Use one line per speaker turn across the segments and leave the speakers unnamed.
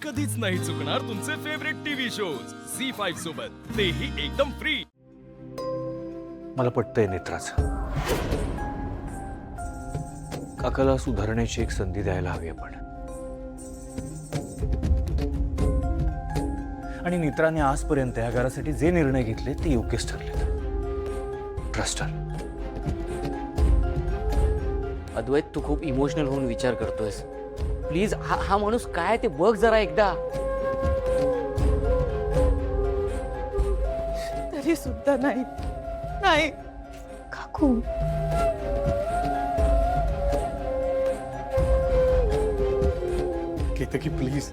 कधीच नाही चुकणार तुमचे फेवरेट टीव्ही शोज झी5 सोबत, तेही एकदम फ्री।
मला पटतंय नेत्राचं। काकाला सुधारण्याची एक संधी द्यायला हवी आपण। आणि नेत्राने आजपर्यंत या घरासाठी जे निर्णय घेतले ते योग्यच ठरले। Trust her.
अद्वैत, तू खूप इमोशनल होऊन विचार करतोयस। प्लीज हा माणूस काय ते बघ जरा एकदा।
तरी सुद्धा नाही नाही
काकू,
केतकी प्लीज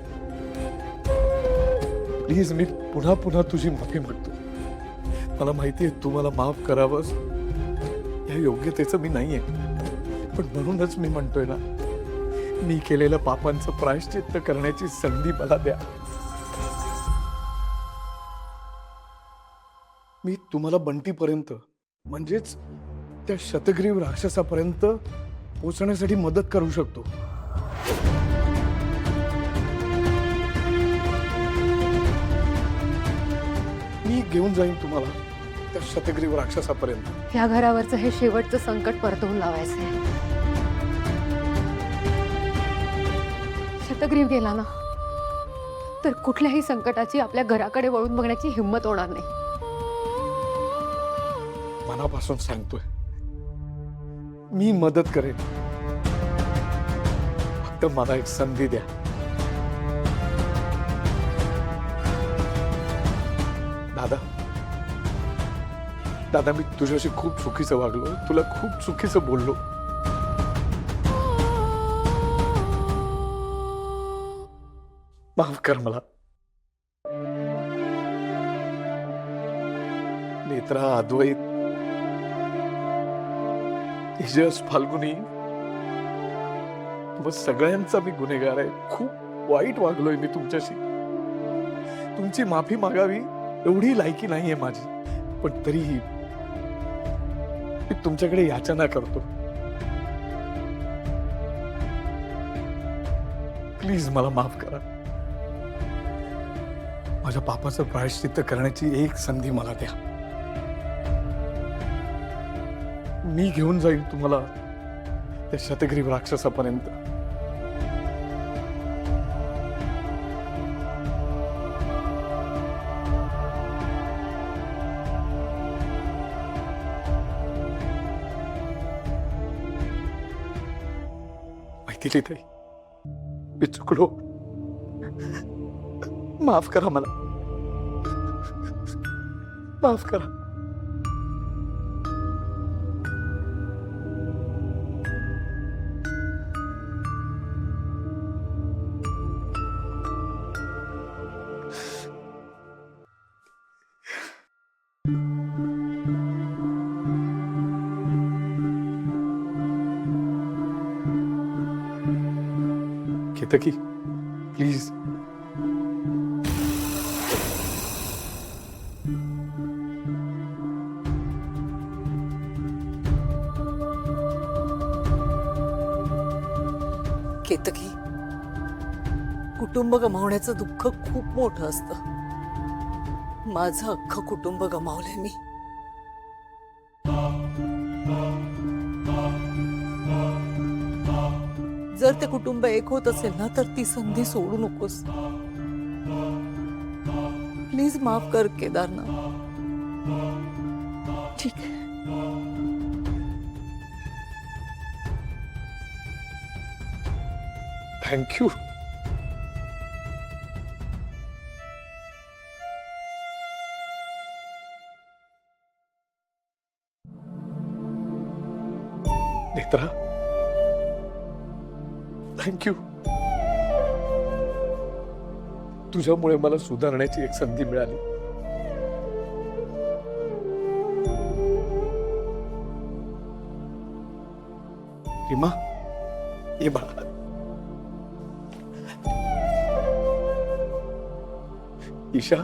प्लीज, मी पुन्हा पुन्हा तुझी माफी मागतो। मला माहिती आहे तू मला माफ करावंस या योग्यतेचं मी नाहीये, पण म्हणूनच मी म्हणतोय ना, मी केलेल्या पापांचं प्रायश्चित्त करण्याची संधी मला द्या। मी तुम्हाला बंटीपर्यंत म्हणजेच त्या शतग्रीव राक्षसापर्यंत पोहोचण्यासाठी मदत करू शकतो। मी घेऊन जाईन तुम्हाला त्या शतग्रीव राक्षसापर्यंत।
या घरावरचं हे शेवटचं संकट परतवून लावायचंय। शतग्रीव गेला ना, तर कुठल्याही संकटाची आपल्या घराकडे वळून बघण्याची हिंमत होणार नाही।
मनापासून सांगतोय, मी मदत करेन, फक्त मला एक संधी द्या। दादा दादा, मी तुझ्याशी खूप चुकीचं वागलो, तुला खूप चुकीचं बोललो। माफ कर मला। नेत्रा, अद्वैत, तेजस, फाल्गुनी, तुम्हा सगळ्यांचा मी गुन्हेगार आहे। खूप वाईट वागलोय मी तुमच्याशी। तुमची माफी मागावी एवढी लायकी नाहीये माझी, पण तरीही मी तुमच्याकडे याचना करतो। प्लीज मला माफ करा। माझ्या पापाचं प्रायश्चित्त करण्याची एक संधी मला द्या। मी घेऊन जाईन तुम्हाला त्या शतग्रीव राक्षसापर्यंत। मैथिली ताई, मी चुकलो, माफ करा मला, माफ करा। केतकी प्लीज,
केतकी, कुटुंब गमावण्याचं दुःख खूप मोठं असतं। माझं अख्खं कुटुंब गमावलंय मी। जर ते कुटुंब एक होत असेल ना, तर ती संधी सोडू नकोस। प्लीज माफ कर केदारनाथ। ठीक आहे।
Thank you. Netra, thank you. तुझ्यामुळे मला सुधारण्याची एक संधी मिळाली। रीमा, ये बाळा, ईशा,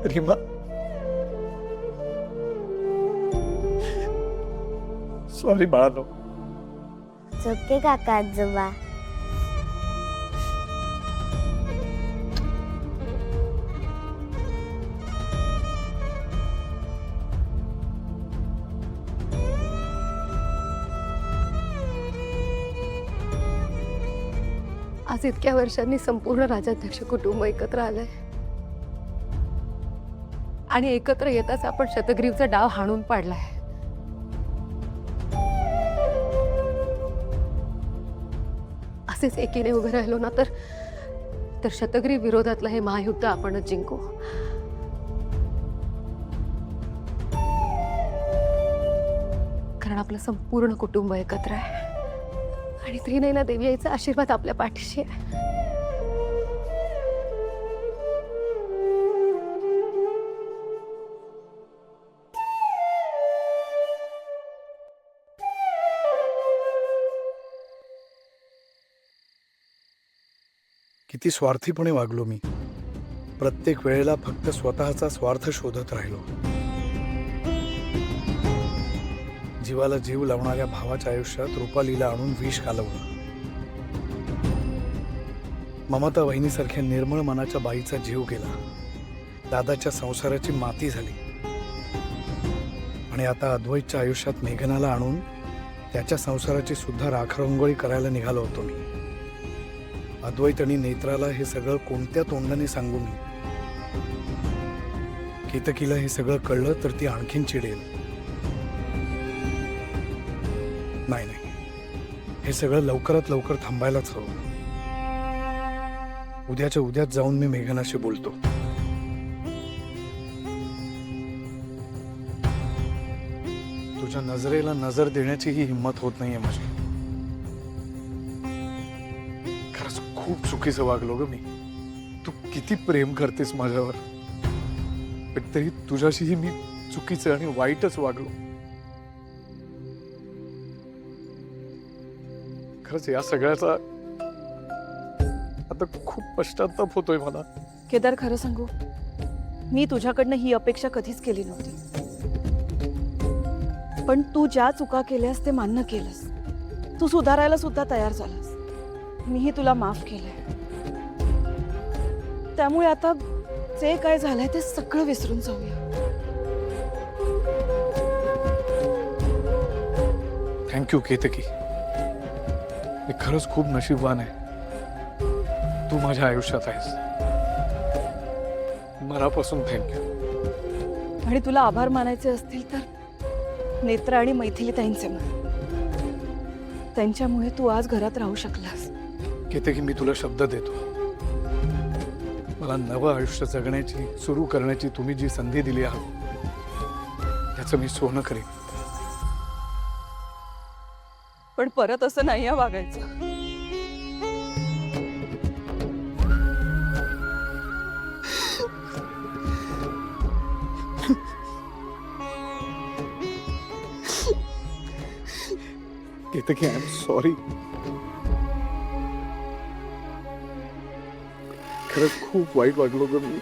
रीमा, सॉरी बाळानो।
झोपते काका आजोबा।
आज इतक्या वर्षांनी संपूर्ण राजाध्यक्ष कुटुंब एकत्र आलंय आणि एकत्र येताच आपण शतग्रीवचा डाव हाणून पाडलाय. असेच एकीने उभे राहिलो ना तर शतग्रीव विरोधातलं हे महायुद्ध आपणच जिंकू. कारण आपलं संपूर्ण कुटुंब एकत्र आहे आणि त्रिनयना देवी आईचा आशीर्वाद आपल्या पाठीशी आहे.
किती स्वार्थीपणे वागलो मी. प्रत्येक वेळेला फक्त स्वतःचा स्वार्थ शोधत राहिलो. जीवाला जीव लावणाऱ्या भावाच्या आयुष्यात रुपालीला आणून विष घालवलं. ममता वहिनीसारख्या निर्मळ मनाच्या बाईचा जीव गेला. दादाच्या संसाराची माती झाली. आणि आता अद्वैतच्या आयुष्यात मेघनाला आणून त्याच्या संसाराची सुद्धा राखरंगोळी करायला निघालो होतो मी. अद्वैत आणि नेत्राला हे सगळं कोणत्या तोंडाने सांगू मी? केतकीला हे सगळं कळलं तर ती आणखीन चिडेल. नाही नाही, हे सगळं लवकरात लवकर थांबायलाच हवं. उद्याच्या उद्याच जाऊन मी मेघनाशी बोलतो. तुझ्या नजरेला नजर देण्याचीही हिंमत होत नाहीये माझी. खरंच खूप चुकीचं वागलो ग मी. तू किती प्रेम करतेस माझ्यावर, पण तरी तुझ्याशीही मी चुकीचं आणि वाईटच वागलो. खरंच या सगळ्याचा आता खूप पश्चाताप होतोय मला.
केदार, खरं सांगू, मी तुझ्याकडनं ही अपेक्षा कधीच केली नव्हती. पण तू ज्या चुका केल्यास ते मान्य केलंस. तू सुधारायला सुद्धा तयार झालास. मीही तुला माफ केलंय. त्यामुळे आता जे काय झालंय ते सगळं विसरून जाऊया.
थँक्यू केतकी. मी खरंच खूप नशीबवान आहे. तू माझ्या आयुष्यात आहेस. मनापासून थँक्यू.
आणि तुला आभार मानायचे असतील तर नेत्रा आणि मैथिली ताईंचे मान. त्यांच्यामुळे तू आज घरात राहू शकलास.
केतकी, मी तुला शब्द देतो. मला नवं आयुष्य जगण्याची, सुरू करण्याची तुम्ही जी संधी दिली आहात त्याचं मी सोनं करेन.
पण परत असं नाही वागायचं.
Ketaki, I am sorry. खरंच खूप वाईट वागलो ग मी.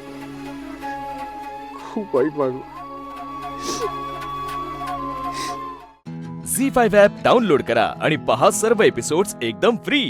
खूप वाईट वागलो.
झी 5 ॲप डाउनलोड करा आणि पहा सर्व एपिसोड्स एकदम फ्री.